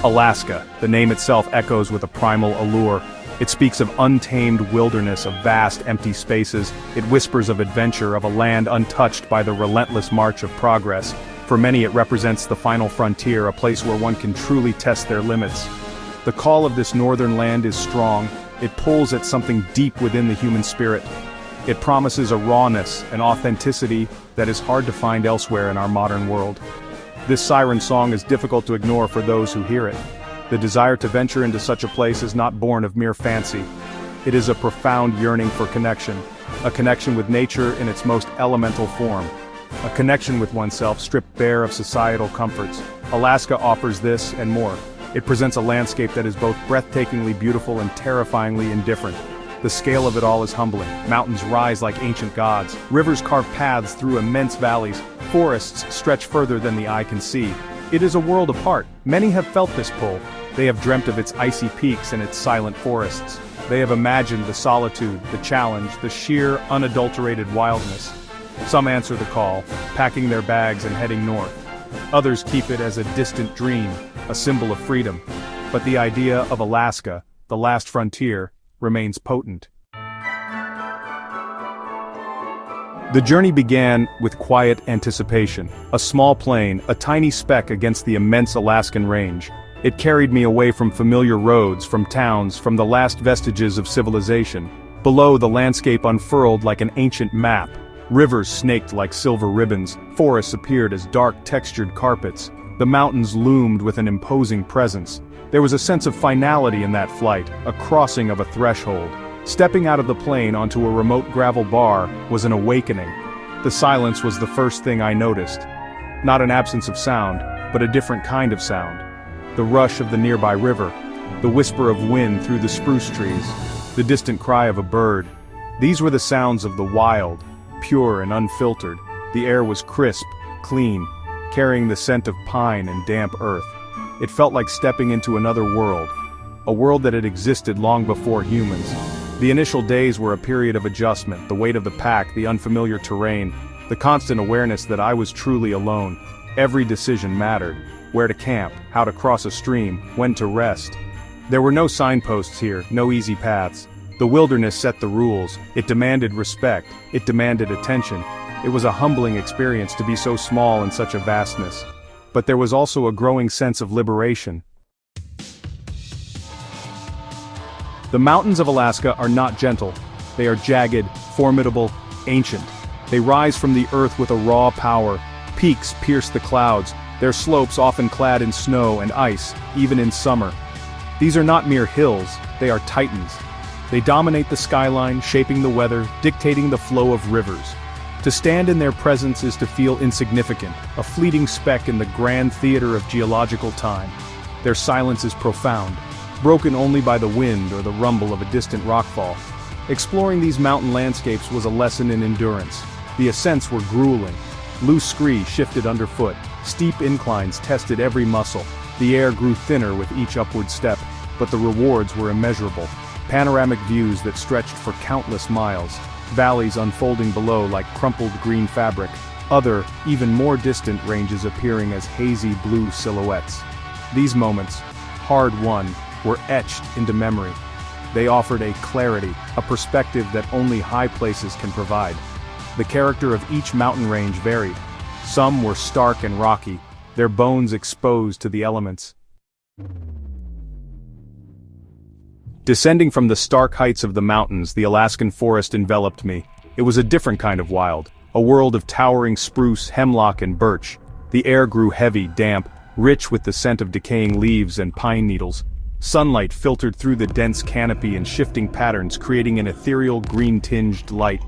Alaska, the name itself echoes with a primal allure. It speaks of untamed wilderness, of vast empty spaces. It whispers of adventure, of a land untouched by the relentless march of progress. For many it represents the final frontier, a place where one can truly test their limits. The call of this northern land is strong. It pulls at something deep within the human spirit. It promises a rawness, an authenticity that is hard to find elsewhere in our modern world. This siren song is difficult to ignore for those who hear it. The desire to venture into such a place is not born of mere fancy. It is a profound yearning for connection, a connection with nature in its most elemental form, a connection with oneself stripped bare of societal comforts. Alaska offers this and more. It presents a landscape that is both breathtakingly beautiful and terrifyingly indifferent. The scale of it all is humbling. Mountains rise like ancient gods. Rivers carve paths through immense valleys. Forests stretch further than the eye can see. It is a world apart. Many have felt this pull. They have dreamt of its icy peaks and its silent forests. They have imagined the solitude, the challenge, the sheer, unadulterated wildness. Some answer the call, packing their bags and heading north. Others keep it as a distant dream, a symbol of freedom. But the idea of Alaska, the last frontier, remains potent. The journey began with quiet anticipation. A small plane, a tiny speck against the immense Alaskan range. It carried me away from familiar roads, from towns, from the last vestiges of civilization. Below, the landscape unfurled like an ancient map. Rivers snaked like silver ribbons. Forests appeared as dark, textured carpets. The mountains loomed with an imposing presence. There was a sense of finality in that flight, a crossing of a threshold. Stepping out of the plane onto a remote gravel bar was an awakening. The silence was the first thing I noticed. Not an absence of sound, but a different kind of sound. The rush of the nearby river, the whisper of wind through the spruce trees, the distant cry of a bird. These were the sounds of the wild, pure and unfiltered. The air was crisp, clean, carrying the scent of pine and damp earth. It felt like stepping into another world, a world that had existed long before humans. The initial days were a period of adjustment, the weight of the pack, the unfamiliar terrain, the constant awareness that I was truly alone. Every decision mattered. Where to camp, how to cross a stream, when to rest. There were no signposts here, no easy paths. The wilderness set the rules. It demanded respect. It demanded attention. It was a humbling experience to be so small in such a vastness. But there was also a growing sense of liberation. The mountains of Alaska are not gentle. They are jagged, formidable, ancient. They rise from the earth with a raw power. Peaks pierce the clouds, their slopes often clad in snow and ice, even in summer. These are not mere hills, they are titans. They dominate the skyline, shaping the weather, dictating the flow of rivers. To stand in their presence is to feel insignificant, a fleeting speck in the grand theater of geological time. Their silence is profound, broken only by the wind or the rumble of a distant rockfall. Exploring these mountain landscapes was a lesson in endurance. The ascents were grueling. Loose scree shifted underfoot, steep inclines tested every muscle. The air grew thinner with each upward step, but the rewards were immeasurable. Panoramic views that stretched for countless miles. Valleys unfolding below like crumpled green fabric. Other, even more distant ranges appearing as hazy blue silhouettes. These moments, hard-won, were etched into memory. They offered a clarity, a perspective that only high places can provide. The character of each mountain range varied. Some were stark and rocky, their bones exposed to the elements. Descending from the stark heights of the mountains, the Alaskan forest enveloped me. It was a different kind of wild, a world of towering spruce, hemlock, and birch. The air grew heavy, damp, rich with the scent of decaying leaves and pine needles. Sunlight filtered through the dense canopy in shifting patterns, creating an ethereal green-tinged light.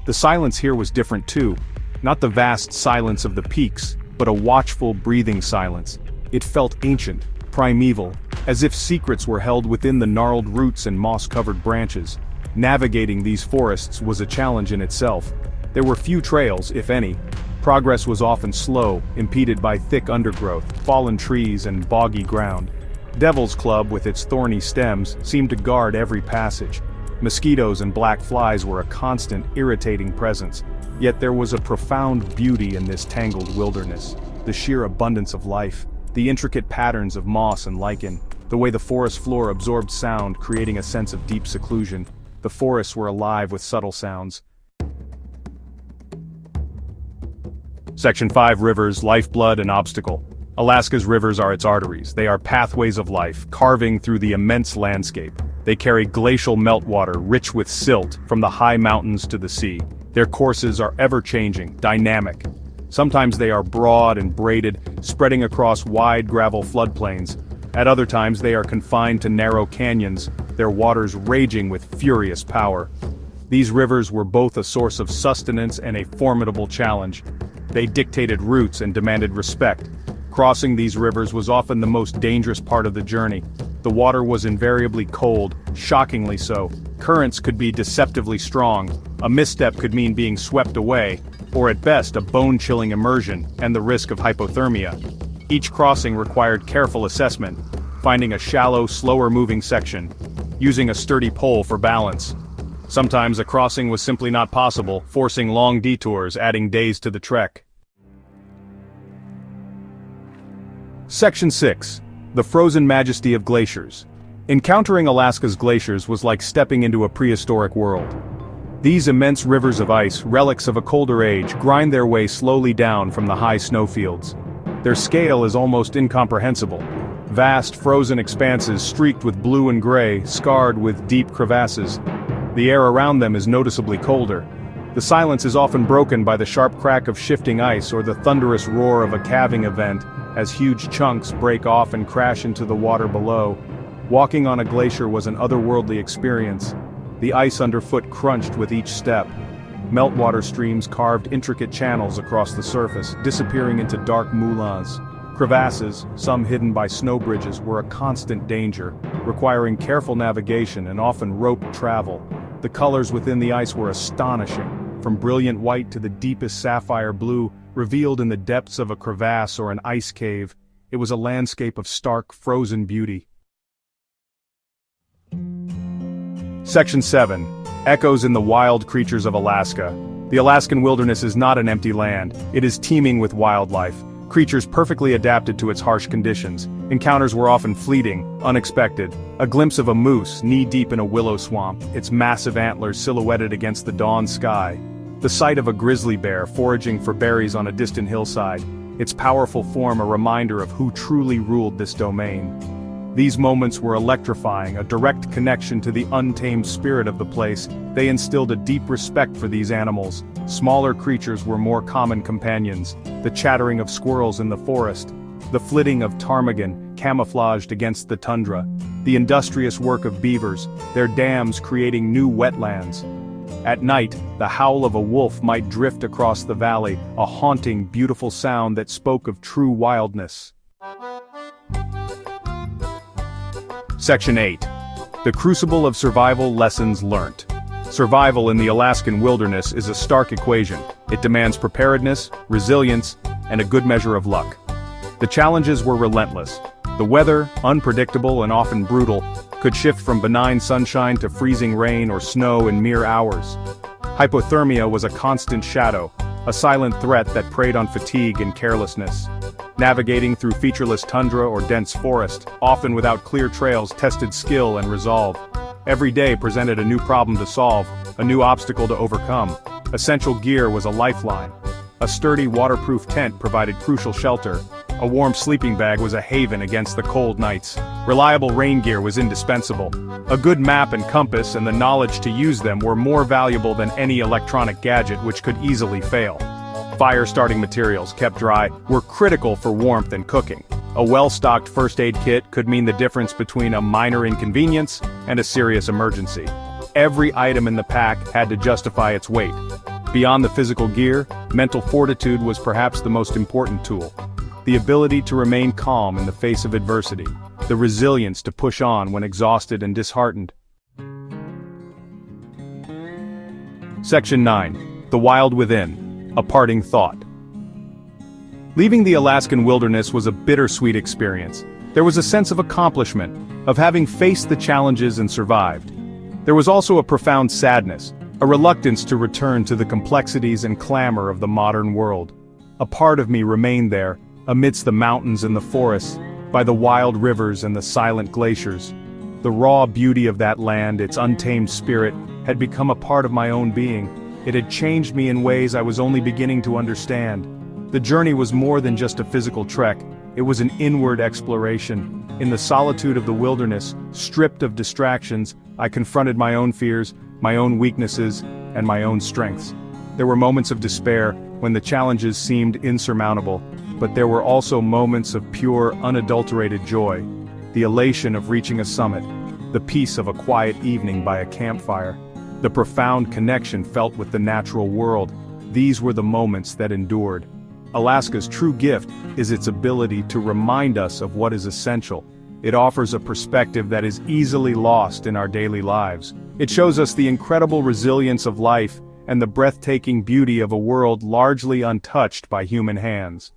The silence here was different too. Not the vast silence of the peaks, but a watchful, breathing silence. It felt ancient, primeval, as if secrets were held within the gnarled roots and moss-covered branches. Navigating these forests was a challenge in itself. There were few trails, if any. Progress was often slow, impeded by thick undergrowth, fallen trees, and boggy ground. Devil's Club, with its thorny stems, seemed to guard every passage. Mosquitoes and black flies were a constant, irritating presence. Yet there was a profound beauty in this tangled wilderness. The sheer abundance of life. The intricate patterns of moss and lichen, the way the forest floor absorbed sound creating a sense of deep seclusion. The forests were alive with subtle sounds. Section 5: Rivers, Lifeblood and Obstacle. Alaska's rivers are its arteries. They are pathways of life, carving through the immense landscape. They carry glacial meltwater rich with silt from the high mountains to the sea. Their courses are ever-changing, dynamic. Sometimes they are broad and braided, spreading across wide gravel floodplains. At other times they are confined to narrow canyons, their waters raging with furious power. These rivers were both a source of sustenance and a formidable challenge. They dictated routes and demanded respect. Crossing these rivers was often the most dangerous part of the journey. The water was invariably cold, shockingly so. Currents could be deceptively strong. A misstep could mean being swept away, or at best a bone-chilling immersion and the risk of hypothermia. Each crossing required careful assessment, finding a shallow, slower-moving section, using a sturdy pole for balance. Sometimes a crossing was simply not possible, forcing long detours, adding days to the trek. Section 6: The Frozen Majesty of Glaciers. Encountering Alaska's glaciers was like stepping into a prehistoric world. These immense rivers of ice, relics of a colder age, grind their way slowly down from the high snowfields. Their scale is almost incomprehensible. Vast frozen expanses streaked with blue and gray, scarred with deep crevasses. The air around them is noticeably colder. The silence is often broken by the sharp crack of shifting ice or the thunderous roar of a calving event, as huge chunks break off and crash into the water below. Walking on a glacier was an otherworldly experience. The ice underfoot crunched with each step. Meltwater streams carved intricate channels across the surface, disappearing into dark moulins. Crevasses, some hidden by snow bridges, were a constant danger, requiring careful navigation and often roped travel. The colors within the ice were astonishing, from brilliant white to the deepest sapphire blue, revealed in the depths of a crevasse or an ice cave. It was a landscape of stark, frozen beauty. Section 7: Echoes in the Wild Creatures of Alaska. The Alaskan wilderness is not an empty land. It is teeming with wildlife, creatures perfectly adapted to its harsh conditions. Encounters were often fleeting, unexpected. A glimpse of a moose knee-deep in a willow swamp, its massive antlers silhouetted against the dawn sky. The sight of a grizzly bear foraging for berries on a distant hillside, its powerful form a reminder of who truly ruled this domain. These moments were electrifying, a direct connection to the untamed spirit of the place. They instilled a deep respect for these animals. Smaller creatures were more common companions. The chattering of squirrels in the forest, the flitting of ptarmigan, camouflaged against the tundra, the industrious work of beavers, their dams creating new wetlands. At night, the howl of a wolf might drift across the valley, a haunting, beautiful sound that spoke of true wildness. Section 8: The Crucible of Survival Lessons Learnt. Survival in the Alaskan wilderness is a stark equation. It demands preparedness, resilience, and a good measure of luck. The challenges were relentless. The weather, unpredictable and often brutal, could shift from benign sunshine to freezing rain or snow in mere hours. Hypothermia was a constant shadow, a silent threat that preyed on fatigue and carelessness. Navigating through featureless tundra or dense forest, often without clear trails, tested skill and resolve. Every day presented a new problem to solve, a new obstacle to overcome. Essential gear was a lifeline. A sturdy waterproof tent provided crucial shelter. A warm sleeping bag was a haven against the cold nights. Reliable rain gear was indispensable. A good map and compass and the knowledge to use them were more valuable than any electronic gadget which could easily fail. Fire-starting materials, kept dry, were critical for warmth and cooking. A well-stocked first aid kit could mean the difference between a minor inconvenience and a serious emergency. Every item in the pack had to justify its weight. Beyond the physical gear, mental fortitude was perhaps the most important tool. The ability to remain calm in the face of adversity. The resilience to push on when exhausted and disheartened. Section 9: The Wild Within. A Parting Thought. Leaving the Alaskan wilderness was a bittersweet experience. There was a sense of accomplishment, of having faced the challenges and survived. There was also a profound sadness, a reluctance to return to the complexities and clamor of the modern world. A part of me remained there, amidst the mountains and the forests, by the wild rivers and the silent glaciers. The raw beauty of that land, its untamed spirit, had become a part of my own being. It had changed me in ways I was only beginning to understand. The journey was more than just a physical trek, it was an inward exploration. In the solitude of the wilderness, stripped of distractions, I confronted my own fears, my own weaknesses, and my own strengths. There were moments of despair, when the challenges seemed insurmountable, but there were also moments of pure, unadulterated joy. The elation of reaching a summit, the peace of a quiet evening by a campfire, the profound connection felt with the natural world. These were the moments that endured. Alaska's true gift is its ability to remind us of what is essential. It offers a perspective that is easily lost in our daily lives. It shows us the incredible resilience of life and the breathtaking beauty of a world largely untouched by human hands.